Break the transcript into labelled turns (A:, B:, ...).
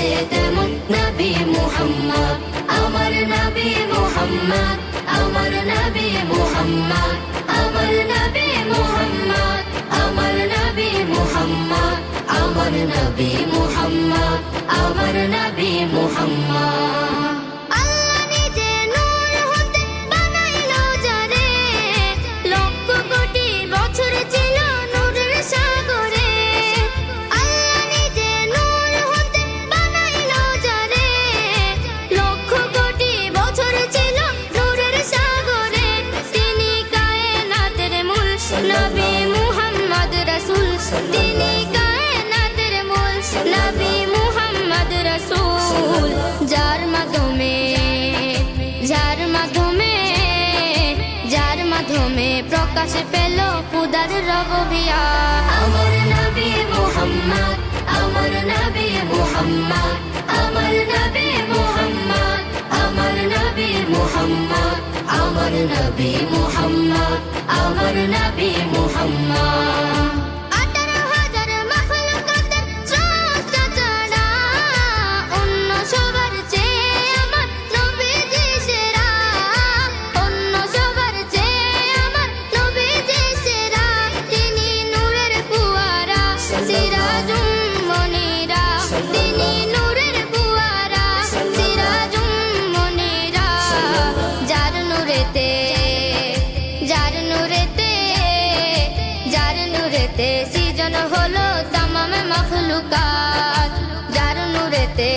A: আছে তেমন নবী মুহাম্মদ, আমার নবী মুহাম্মদ, আমার নবী মুহাম্মদ, আমার নবী মুহাম্মদ, আমার নবী মুহাম্মদ, আমার নবী মুহাম্মদ, আমার নবী মুহাম্মদ। আল্লাহ নিজে নূর হতে বানাইলো যারে, লক্ষ কোটি বছর ছিল নূরের সাগরে। আল্লাহ নিজে নূর হতে বানাইলো যারে, লক্ষ কোটি বছর ছিল নূরের সাগরে। তিনি কায়নাতের মূল নবী মুহাম্মদ রাসূল, তিনি কায়নাতের মূল নবী মুহাম্মদ রাসূল। যার মাধ্যমে প্রকাশ পেল খুদার রববিয়াত। আমার নবী মুহাম্মদ, আমার নবী মুহাম্মদ, আমার নবী মুহাম্মদ, আমার নবী মুহাম্মদ, আমার নবী মুহাম্মদ, আমার নবী মুহাম্মদ। 18,000 মাখলুকাতের স্রষ্টা ছাড়া অন্য সবার চেয়ে আমার নবীজি সেরা, অন্য সবার চেয়ে আমার নবীজি সেরা। তিনি নূরের ফুয়ারা সিরাজুম মনিরা, তিনি নূরের ফুয়ারা সিরাজুম মনিরা। যার নূরেতে সৃজন হলো তামাম মাখলুকাত, যার নূরেতে